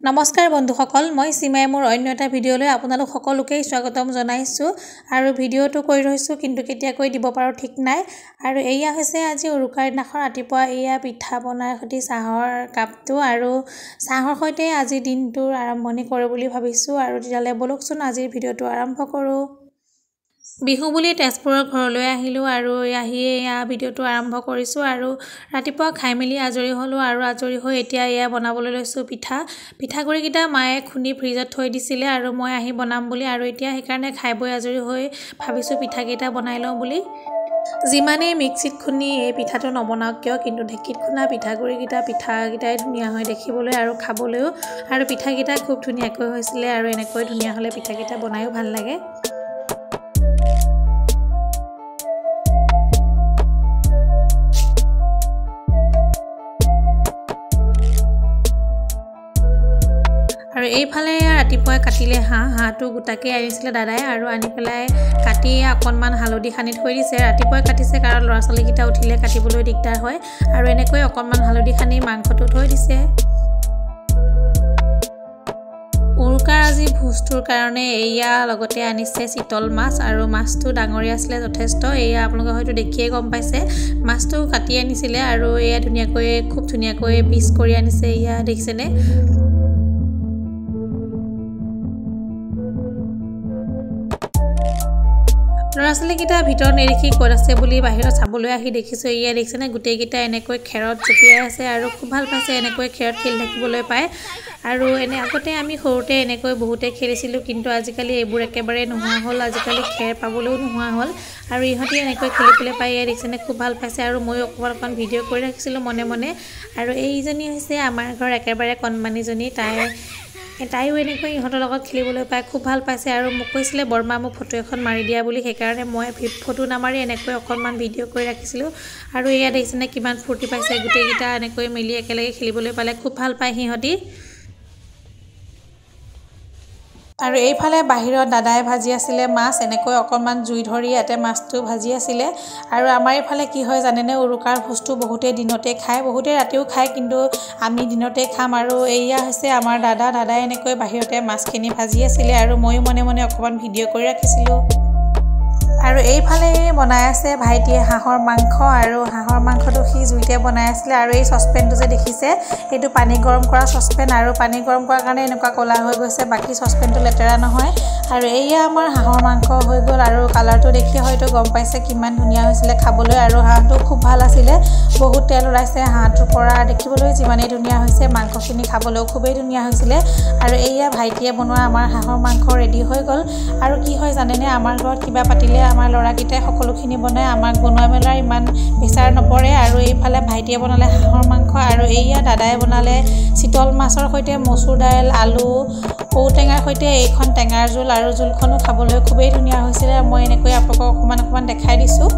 নমস্কাৰ বন্ধুসকল মই সীমাই মোৰ অন্য এটা ভিডিঅ'লৈ আপোনালোক সকলোকেই স্বাগতম জনাইছোঁ আৰু ভিডিঅ'টো কৰি ৰৈছোঁ কিন্তু কেতিয়াকৈ দিব পাৰো ঠিক নাই আৰু এয়া হৈছে আজি উৰুকাৰ দিনাখন ৰাতিপুৱা এয়া পিঠা বনাই সৈতে চাহৰ কাপটো আৰু চাহৰ সৈতে আজি দিনটোৰ আৰম্ভণি কৰোঁ বুলি ভাবিছোঁ আৰু তেতিয়ালে বলকচোন আজিৰ ভিডিঅ'টো আৰম্ভ কৰোঁ বিহু বুলি তেজপুৰৰ ঘৰলৈ আহিলোঁ আৰু আহিয়ে এয়া ভিডিঅ'টো আৰম্ভ কৰিছোঁ আৰু ৰাতিপুৱা খাই মেলি আজৰি হ'লোঁ আৰু আজৰি হৈ এতিয়া এয়া বনাবলৈ লৈছোঁ পিঠাগুড়িকেইটা মায়ে খুন্দি ফ্ৰিজত থৈ দিছিলে আৰু মই আহি বনাম বুলি আৰু এতিয়া সেইকাৰণে খাই বৈ আজৰি হৈ ভাবিছোঁ পিঠাকেইটা বনাই লওঁ বুলি যিমানেই মিক্সিত খুন্দি এই পিঠাটো নবনাওক কিয় কিন্তু ঢেঁকীত খুন্দা পিঠাকেইটাই ধুনীয়া হয় দেখিবলৈ আৰু খাবলৈও আৰু পিঠাকেইটা খুব ধুনীয়াকৈ হৈছিলে আৰু এনেকৈ ধুনীয়া হ'লে পিঠাকেইটা বনায়ো ভাল লাগে আৰু এইফালে ৰাতিপুৱা কাটিলে হাঁহটো গোটাকে আনিছিলে দাদাই আৰু আনি পেলাই কাটি অকণমান হালধি সানি থৈ দিছে ৰাতিপুৱা কাটিছে কাৰণ ল'ৰা ছোৱালীকেইটা উঠিলে কাটিবলৈ দিগদাৰ হয় আৰু এনেকৈ অকণমান হালধি সানি মাংসটো থৈ দিছে উৰুকাৰ আজি ভোজটোৰ কাৰণে এয়া লগতে আনিছে চিতল মাছ আৰু মাছটো ডাঙৰীয়া আছিলে যথেষ্ট এয়া আপোনালোকে হয়তো দেখিয়ে গম পাইছে মাছটো কাটি আনিছিলে আৰু এয়া খুব ধুনীয়াকৈ পিচ কৰি আনিছে এয়া দেখিছেনে ল'ৰা ছোৱালীকেইটা ভিতৰত নেদেখি ক'ত আছে বুলি বাহিৰত চাবলৈ আহি দেখিছোঁ এয়া দেখিছেনে গোটেইকেইটা এনেকৈ খেৰত জঁপিয়াই আছে আৰু খুব ভাল পাইছে এনেকৈ খেৰত খেলি থাকিবলৈ পায় আৰু আগতে আমি সৰুতে এনেকৈ বহুতে খেলিছিলোঁ কিন্তু আজিকালি এইবোৰ একেবাৰে নোহোৱা হ'ল আজিকালি খেৰ পাবলৈও নোহোৱা হ'ল আৰু ইহঁতে এনেকৈ খেলিবলৈ পায় এয়া দেখিছেনে খুব ভাল পাইছে আৰু ময়ো অকণমান ভিডিঅ' কৰি ৰাখিছিলোঁ মনে মনে আৰু এইজনী হৈছে আমাৰ ঘৰ একেবাৰে কণমানিজনী তাইও এনেকৈ ইহঁতৰ লগত খেলিবলৈ পাই খুব ভাল পাইছে আৰু মোক কৈছিলে বৰমা মোক ফটো এখন মাৰি দিয়া বুলি সেইকাৰণে মই ফটো নামাৰি এনেকৈ অকণমান ভিডিঅ' কৰি ৰাখিছিলোঁ আৰু এয়া দেখিছেনে কিমান ফূৰ্তি পাইছে গোটেইকেইটা এনেকৈ মিলি একেলগে খেলিবলৈ পালে খুব ভাল পায় সিহঁতি আৰু এইফালে বাহিৰত দাদাই ভাজি আছিলে মাছ এনেকৈ অকণমান জুই ধৰি ইয়াতে মাছটো ভাজি আছিলে আৰু আমাৰ এইফালে কি হয় জানেনে উৰুকাৰ ভোজটো বহুতেই দিনতে খায় বহুতেই ৰাতিও খায় কিন্তু আমি দিনতে খাম আৰু এয়া হৈছে আমাৰ দাদাই এনেকৈ বাহিৰতে মাছখিনি ভাজি আছিলে আৰু ময়ো মনে মনে অকণমান ভিডিঅ' কৰি ৰাখিছিলোঁ আৰু এইফালে বনাই আছে ভাইটিয়ে হাঁহৰ মাংস আৰু হাঁহৰ মাংসটো সি জুইতে বনাই আছিলে আৰু এই চচপেনটো যে দেখিছে এইটো পানী গৰম কৰা চচপেন আৰু পানী গৰম কৰাৰ কাৰণে এনেকুৱা ক'লা হৈ গৈছে বাকী চচপেনটো লেতেৰা নহয় আৰু এয়া আমাৰ হাঁহৰ মাংস হৈ গ'ল আৰু কালাৰটো দেখি হয়তো গম পাইছে কিমান ধুনীয়া হৈছিলে খাবলৈ আৰু হাঁহটো খুব ভাল আছিলে বহুত তেল ওলাইছে হাঁহটোৰ পৰা দেখিবলৈ যিমানেই ধুনীয়া হৈছে মাংসখিনি খাবলৈও খুবেই ধুনীয়া হৈছিলে আৰু এয়া ভাইটিয়ে বনোৱা আমাৰ হাঁহৰ মাংস ৰেডি হৈ গ'ল আৰু কি হয় জানেনে আমাৰ ঘৰত কিবা পাতিলে আমাৰ ল'ৰাকেইটাই সকলোখিনি বনায় আমাক বনোৱা মেলাৰ ইমান বিচাৰ নপৰে আৰু এইফালে ভাইটিয়ে বনালে হাঁহৰ মাংস আৰু এয়া দাদাই বনালে চিতল মাছৰ সৈতে মচুৰ দাইল আলু ঔটেঙাৰ সৈতে এইখন টেঙাৰ জোল আৰু জোলখনো খাবলৈ খুবেই ধুনীয়া হৈছিলে মই এনেকৈ আপোনালোকক অকণমান দেখাই দিছোঁ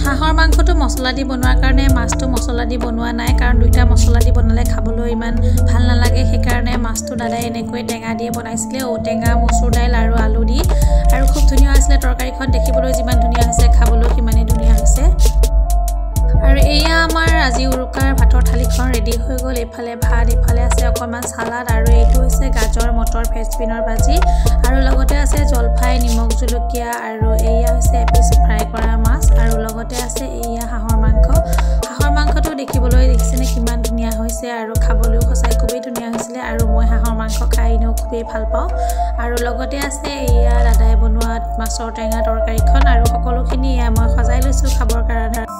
হাঁহৰ মাংসটো মছলা দি বনোৱাৰ কাৰণে মাছটো মছলা দি বনোৱা নাই কাৰণ দুইটা মছলা দি বনালে খাবলৈ ইমান ভাল নালাগে সেইকাৰণে মাছটো দাদাই এনেকৈ টেঙা দিয়ে বনাইছিলে ঔটেঙা মচুৰ দাইল আৰু আলু দি আৰু খুব ধুনীয়া হৈছিলে তৰকাৰীখন দেখিবলৈ যিমান ধুনীয়া হৈছে খাবলৈ সিমানেই ধুনীয়া হৈছে আৰু এয়া আমাৰ আজি উৰুকাৰ ভাতৰ থালিখন ৰেডি হৈ গ'ল এইফালে ভাত এইফালে আছে অকণমান চালাড আৰু এইটো হৈছে গাজৰ মটৰ ফ্ৰেঞ্চবিনৰ ভাজি আৰু লগতে আছে জলফাই নিমখ জলকীয়া আৰু এয়া হৈছে এপিচ ফ্ৰাই কৰা মাছ আৰু লগতে আছে এয়া হাঁহৰ মাংসটো দেখিবলৈ দেখিছেনে কিমান ধুনীয়া হৈছে আৰু খাবলৈও সঁচাই খুবেই ধুনীয়া হৈছিলে আৰু মই হাঁহৰ মাংস খাই এনেও খুবেই ভাল পাওঁ আৰু লগতে আছে এয়া দাদাই বনোৱা মাছৰ টেঙা তৰকাৰীখন আৰু সকলোখিনি এয়া মই সজাই লৈছোঁ খাবৰ কাৰণে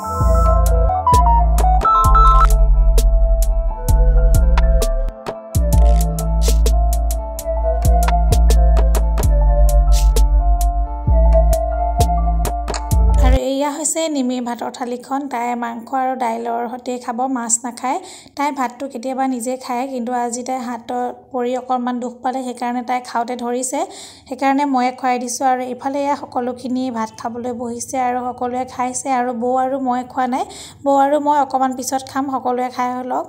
এয়া হৈছে নিমিৰ ভাতৰ থালিখন তাই মাংস আৰু দাইলৰ সৈতে খাব মাছ নাখায় তাই ভাতটো কেতিয়াবা নিজে খায় কিন্তু আজি তাই হাতত পৰি অকণমান দুখ পালে সেইকাৰণে তাই খাওঁতে ধৰিছে সেইকাৰণে ময়ে খুৱাই দিছোঁ আৰু এইফালে এয়া সকলোখিনি ভাত খাবলৈ বহিছে আৰু সকলোৱে খাইছে আৰু বৌ আৰু মই খোৱা নাই বৌ আৰু মই অকণমান পিছত খাম সকলোৱে খাই লওক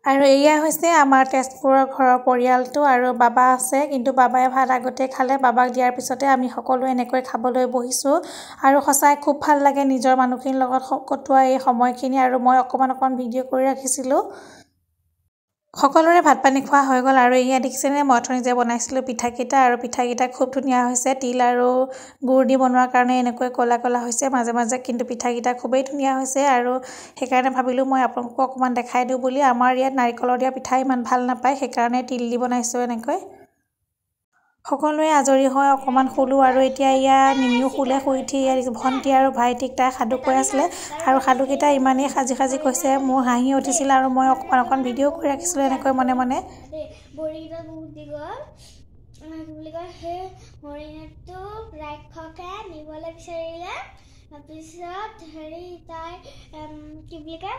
আৰু এয়া হৈছে আমাৰ তেজপুৰৰ ঘৰৰ পৰিয়ালটো আৰু বাবা আছে কিন্তু বাবাই ভাত আগতে খালে বাবাক দিয়াৰ পিছতে আমি সকলো এনেকৈ খাবলৈ বহিছোঁ আৰু সঁচাই খুব ভাল লাগে নিজৰ মানুহখিনিৰ লগত কটোৱা এই সময়খিনি আৰু মই অকণমান ভিডিঅ' কৰি ৰাখিছিলোঁ সকলোৰে ভাত পানী খোৱা হৈ গ'ল আৰু এয়া দেখিছেনে মই অথনি যে বনাইছিলোঁ পিঠাকেইটা আৰু পিঠাকেইটা খুব ধুনীয়া হৈছে তিল আৰু গুড় দি বনোৱাৰ কাৰণে এনেকৈ ক'লা ক'লা হৈছে মাজে মাজে কিন্তু পিঠাকেইটা খুবেই ধুনীয়া হৈছে আৰু সেইকাৰণে ভাবিলোঁ মই আপোনালোকক অকণমান দেখাই দিওঁ বুলি আমাৰ ইয়াত নাৰিকলৰ দিয়া পিঠা ইমান ভাল নাপায় সেইকাৰণে তিল দি বনাইছোঁ এনেকৈ সকলোৱে আজৰি হৈ অকণমান শুলোঁ আৰু এতিয়া ইয়া নিমিও শুলে শুই উঠি ইয়াৰ ভণ্টি আৰু ভাইটিক তাই সাধু কৈ আছিলে আৰু সাধুকেইটা ইমানেই সাজি সাজি কৈছে মোৰ হাঁহি উঠিছিল আৰু মই অকণ ভিডিঅ' কৰি ৰাখিছিলোঁ এনেকৈ মনে মনে বৰিটা বহুত দীঘল কি বুলি কয় সেই হৰিণাটো ৰাক্ষসে নিবলৈ বিচাৰিলে তাৰপিছত হেৰি তাই কি বুলি কয়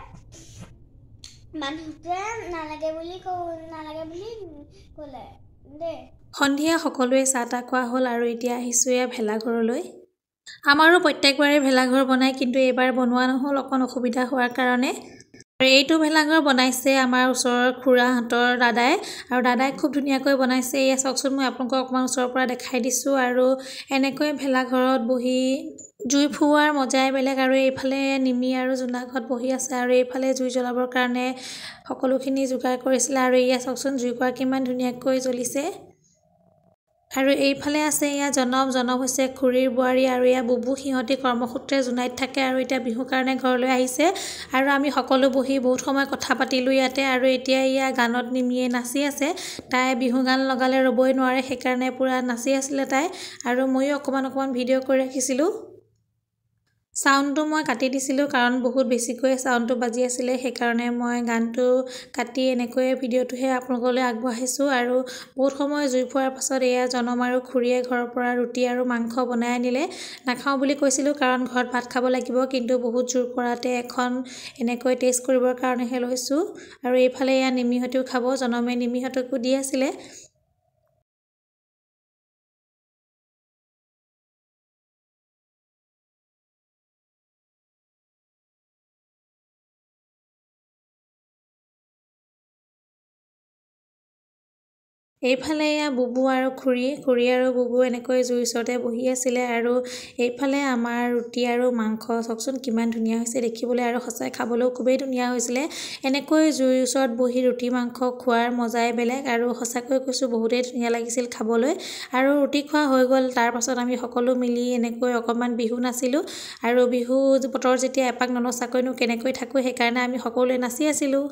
মানুহটোৱে নালাগে বুলি ক'লে দেই সন্ধিয়া সকলোৱে চাহ তাহ খোৱা হ'ল আৰু এতিয়া আহিছোঁ এয়া ভেলাঘৰলৈ আমাৰো প্ৰত্যেকবাৰে ভেলাঘৰ বনায় কিন্তু এইবাৰ বনোৱা নহ'ল অকণ অসুবিধা হোৱাৰ কাৰণে আৰু এইটো ভেলাঘৰ বনাইছে আমাৰ ওচৰৰ খুৰাহঁতৰ দাদাই আৰু দাদাই খুব ধুনীয়াকৈ বনাইছে এয়া চাওকচোন মই আপোনালোকক অকণমান ওচৰৰ পৰা দেখাই দিছোঁ আৰু এনেকৈ ভেলাঘৰত বহি জুই ফুৱাৰ মজাই বেলেগ আৰু এইফালে নিমি আৰু জোনাকত বহি আছে আৰু এইফালে জুই জ্বলাবৰ কাৰণে সকলোখিনি যোগাৰ কৰিছিলে আৰু এয়া চাওকচোন জুইকুৰা কিমান ধুনীয়াকৈ জ্বলিছে আৰু এইফালে আছে এয়া জনম হৈছে খুৰীৰ বোৱাৰী আৰু এয়া বুবু সিহঁতি কৰ্মসূত্ৰে জোনাইত থাকে আৰু এতিয়া বিহুৰ কাৰণে ঘৰলৈ আহিছে আৰু আমি সকলো বহি বহুত সময় কথা পাতিলোঁ ইয়াতে আৰু এতিয়া এয়া গানত নিমিয়ে নাচি আছে তাই বিহু গান লগালে ৰ'বই নোৱাৰে সেইকাৰণে পূৰা নাচি আছিলে তাই আৰু ময়ো অকণমান ভিডিঅ' কৰি ৰাখিছিলোঁ সাউণ্ডটো মই কাটি দিছিলোঁ কাৰণ বহুত বেছিকৈ সাউণ্ডটো বাজি আছিলে সেইকাৰণে মই গানটো কাটি এনেকৈ ভিডিঅ'টোহে আপোনালোকলৈ আগবঢ়াইছোঁ আৰু বহুত সময় জুই ফুৱাৰ পাছত এয়া জনম আৰু খুৰীয়ে ঘৰৰ পৰা ৰুটি আৰু মাংস বনাই আনিলে নাখাওঁ বুলি কৈছিলোঁ কাৰণ ঘৰত ভাত খাব লাগিব কিন্তু বহুত জোৰ কৰাতে এখন এনেকৈ টেষ্ট কৰিবৰ কাৰণেহে লৈছোঁ আৰু এইফালে এয়া নিমিহঁতেও খাব জনমে নিমিহঁতকো দি আছিলে এইফালে এয়া বুবু আৰু খুৰী আৰু বুবু এনেকৈ জুইৰ ওচৰতে বহি আছিলে আৰু এইফালে আমাৰ ৰুটি আৰু মাংস চাওকচোন কিমান ধুনীয়া হৈছে দেখিবলৈ আৰু সঁচাই খাবলৈও খুবেই ধুনীয়া হৈছিলে এনেকৈ জুইৰ ওচৰত বহি ৰুটি মাংস খোৱাৰ মজাই বেলেগ আৰু সঁচাকৈ কৈছোঁ বহুতেই ধুনীয়া লাগিছিল খাবলৈ আৰু ৰুটি খোৱা হৈ গ'ল তাৰ পাছত আমি সকলো মিলি এনেকৈ অকণমান বিহু নাচিলোঁ আৰু বিহু বতৰ যেতিয়া এপাক ননচাকৈনো কেনেকৈ থাকোঁ সেইকাৰণে আমি সকলোৱে নাচি আছিলোঁ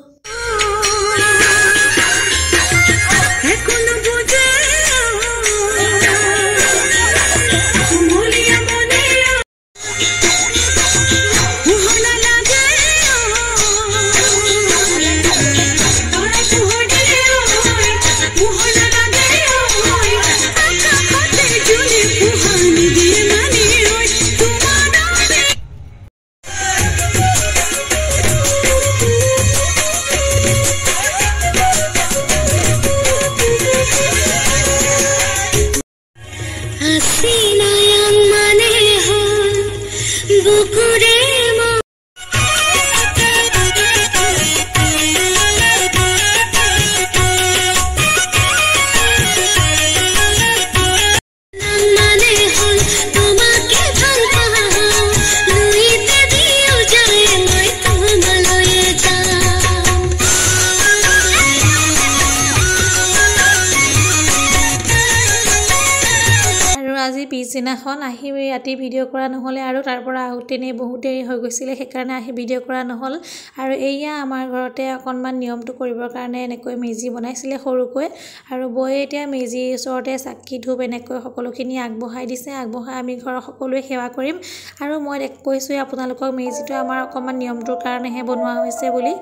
পিছদিনাখন আহি ৰাতি ভিডিঅ' কৰা নহ'লে আৰু তাৰ পৰা আহোঁতেনে বহুত দেৰি হৈ গৈছিলে সেইকাৰণে আহি ভিডিঅ' কৰা নহ'ল আৰু এয়া আমাৰ ঘৰতে অকণমান নিয়মটো কৰিবৰ কাৰণে এনেকৈ মেজি বনাইছিলে সৰুকৈ আৰু বৌয়ে এতিয়া মেজিৰ ওচৰতে চাকি ধূপ এনেকৈ সকলোখিনি আগবঢ়াই দিছে আগবঢ়াই আমি ঘৰৰ সকলোৱে সেৱা কৰিম আৰু মই কৈছোঁ আপোনালোকক মেজিটো আমাৰ অকণমান নিয়মটোৰ কাৰণেহে বনোৱা হৈছে বুলি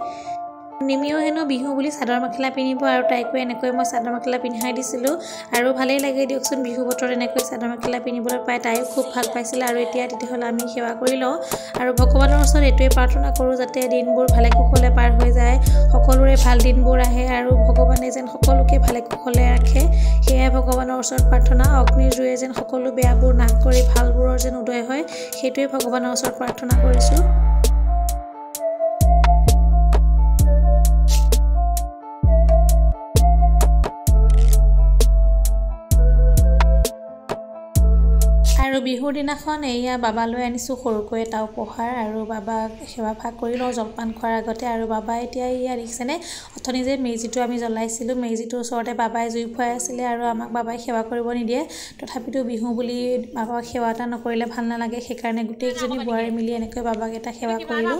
নিমিও হেনো বিহু বুলি চাদৰ মেখেলা পিন্ধিব আৰু তাইকো এনেকৈ মই চাদৰ মেখেলা পিন্ধাই দিছিলোঁ আৰু ভালেই লাগে দিয়কচোন বিহু বতৰত এনেকৈ চাদৰ মেখেলা পিন্ধিবলৈ পাই তাইও খুব ভাল পাইছিলে আৰু এতিয়া তেতিয়াহ'লে আমি সেৱা কৰি লওঁ আৰু ভগৱানৰ ওচৰত এইটোৱে প্ৰাৰ্থনা কৰোঁ যাতে দিনবোৰ ভালে কুশলে পাৰ হৈ যায় সকলোৰে ভাল দিনবোৰ আহে আৰু ভগৱানে যেন সকলোকে ভালে কুশলে ৰাখে সেয়াই ভগৱানৰ ওচৰত প্ৰাৰ্থনা অগ্নিৰ জুয়ে যেন সকলো বেয়াবোৰ নাশ কৰি ভালবোৰৰ যেন উদয় হয় সেইটোৱে ভগৱানৰ ওচৰত প্ৰাৰ্থনা কৰিছোঁ আৰু আৰু বিহুৰ দিনাখন এয়া বাবালৈ আনিছোঁ সৰুকৈ এটা উপহাৰ আৰু বাবাক সেৱা ভাগ কৰি লওঁ জলপান খোৱাৰ আগতে আৰু বাবাই এতিয়া এয়া দেখিছেনে অথনি যে মেজিটো আমি জ্বলাইছিলোঁ মেজিটোৰ ওচৰতে বাবাই জুই ফুৱাই আছিলে আৰু আমাক বাবাই সেৱা কৰিব নিদিয়ে তথাপিতো বিহু বুলি বাবাক সেৱা এটা নকৰিলে ভাল নালাগে সেইকাৰণে গোটেইকেইজনী বোৱাৰী মিলি এনেকৈ বাবাক এটা সেৱা কৰিলোঁ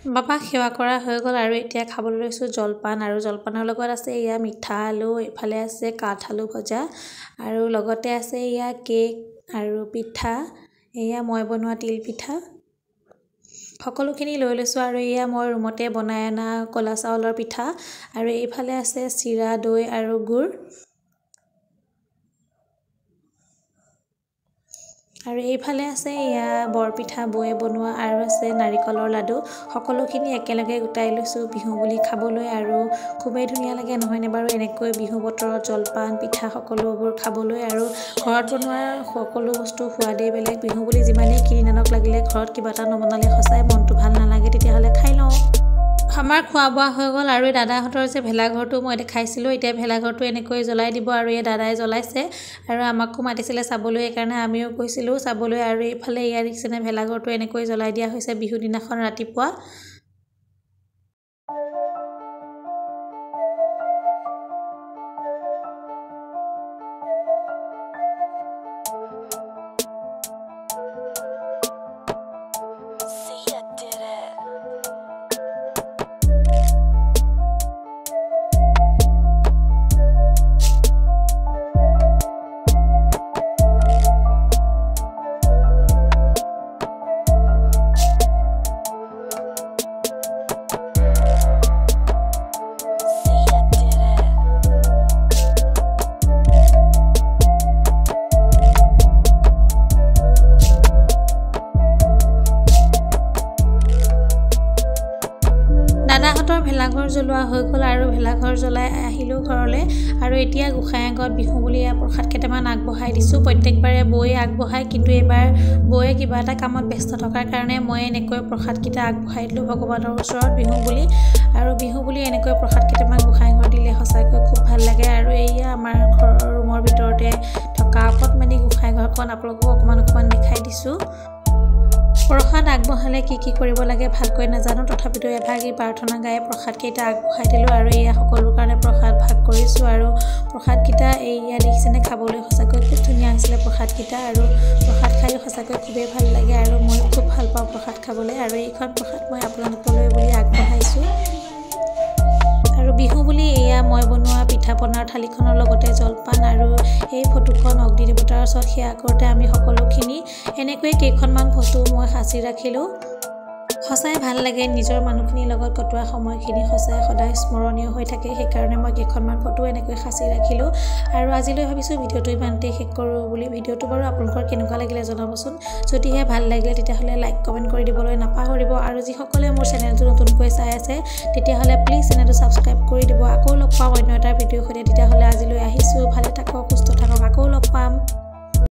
বাবাক সেৱা কৰা হৈ গ'ল আৰু এতিয়া খাবলৈ লৈছোঁ জলপান আৰু জলপানৰ লগত আছে এয়া মিঠা আলু এইফালে আছে কাঠ আলু ভজা আৰু লগতে আছে এয়া কেক আৰু পিঠা এয়া মই বনোৱা তিল পিঠা সকলোখিনি লৈ লৈছোঁ আৰু এয়া মই ৰুমতে বনাই অনা কলা চাউলৰ পিঠা আৰু এইফালে আছে চিৰা দৈ আৰু গুড় আৰু এইফালে আছে এয়া বৰপিঠা বৌয়ে বনোৱা আৰু আছে নাৰিকলৰ লাডু সকলোখিনি একেলগে গোটাই লৈছোঁ বিহু বুলি খাবলৈ আৰু খুবেই ধুনীয়া লাগে নহয়নে বাৰু এনেকৈ বিহু বতৰত জলপান পিঠা সকলোবোৰ খাবলৈ আৰু ঘৰত বনোৱা সকলো বস্তু সোৱাদেই বেলেগ বিহু বুলি যিমানেই কিনি নানক লাগিলে ঘৰত কিবা এটা নবনালে সঁচাই মনটো ভাল নালাগে তেতিয়াহ'লে খাই লওঁ আমাৰ খোৱা বোৱা হৈ গ'ল আৰু এই দাদাহঁতৰ যে ভেলাঘৰটো মই দেখাইছিলোঁ এতিয়া ভেলাঘৰটো এনেকৈ জ্বলাই দিব আৰু এই দাদাই জ্বলাইছে আৰু আমাকো মাতিছিলে চাবলৈ সেইকাৰণে আমিও গৈছিলোঁ চাবলৈ আৰু এইফালে ইয়াৰ দেখিছেনে ভেলাঘৰটো এনেকৈ জ্বলাই দিয়া হৈছে বিহু দিনাখন ৰাতিপুৱা দাদাহঁতৰ ভেলাঘৰ জ্বলোৱা হৈ গ'ল আৰু ভেলাঘৰ জ্বলাই আহিলোঁ ঘৰলৈ আৰু এতিয়া গোসাঁই আগত বিহু বুলি প্ৰসাদ কেইটামান আগবঢ়াই দিছোঁ প্ৰত্যেকবাৰে বৌয়ে আগবঢ়ায় কিন্তু এইবাৰ বৌয়ে কিবা এটা কামত ব্যস্ত থকাৰ কাৰণে মই এনেকৈ প্ৰসাদকেইটা আগবঢ়াই দিলোঁ ভগৱানৰ ওচৰত বিহু বুলি আৰু বিহু বুলি এনেকৈ প্ৰসাদ কেইটামান গোসাঁই ঘৰ দিলে সঁচাকৈ খুব ভাল লাগে আৰু এয়া আমাৰ ঘৰৰ ৰুমৰ ভিতৰতে থকা অকণমানি গোসাঁই ঘৰখন আপোনালোকক অকণমান দেখাই দিছোঁ প্ৰসাদ আগবঢ়ালে কি কৰিব লাগে ভালকৈ নাজানো তথাপিতো এভাগি প্ৰাৰ্থনা গাই প্ৰসাদকেইটা আগবঢ়াই দিলোঁ আৰু এয়া সকলোৰ কাৰণে প্ৰসাদ ভাগ কৰিছোঁ আৰু প্ৰসাদকেইটা এয়া দেখিছেনে খাবলৈ সঁচাকৈ খুব ধুনীয়া হৈছিলে প্ৰসাদকেইটা আৰু প্ৰসাদ খাই সঁচাকৈ খুবেই ভাল লাগে আৰু মই খুব ভাল পাওঁ প্ৰসাদ খাবলৈ আৰু এইখন প্ৰসাদ মই আপোনালোকলৈ বুলি আগবঢ়াইছোঁ আৰু বিহু বুলি এয়া মই বনোৱা পিঠা পনাৰ থালিখনৰ লগতে জলপান আৰু এই ফটোখন অগ্নি দেৱতাৰ ওচৰত সেৱা কৰোঁতে আমি সকলোখিনি এনেকৈ কেইখনমান ফটো মই সাঁচি ৰাখিলোঁ সঁচাই ভাল লাগে নিজৰ মানুহখিনিৰ লগত কটোৱা সময়খিনি সঁচাই সদায় স্মৰণীয় হৈ থাকে সেইকাৰণে মই কেইখনমান ফটো এনেকৈ সাঁচি ৰাখিলোঁ আৰু আজিলৈ ভাবিছোঁ ভিডিঅ'টো ইমানতে শেষ কৰোঁ বুলি ভিডিঅ'টো বাৰু আপোনালোকৰ কেনেকুৱা লাগিলে জনাবচোন যদিহে ভাল লাগিলে তেতিয়াহ'লে লাইক কমেণ্ট কৰি দিবলৈ নাপাহৰিব আৰু যিসকলে মোৰ চেনেলটো নতুনকৈ চাই আছে তেতিয়াহ'লে প্লিজ চেনেলটো ছাবস্ক্ৰাইব কৰি দিব আকৌ লগ পাম অন্য এটা ভিডিঅ'ৰ সৈতে তেতিয়াহ'লে আজিলৈ আহিছোঁ ভালে থাকক সুস্থ থাকক আকৌ লগ পাম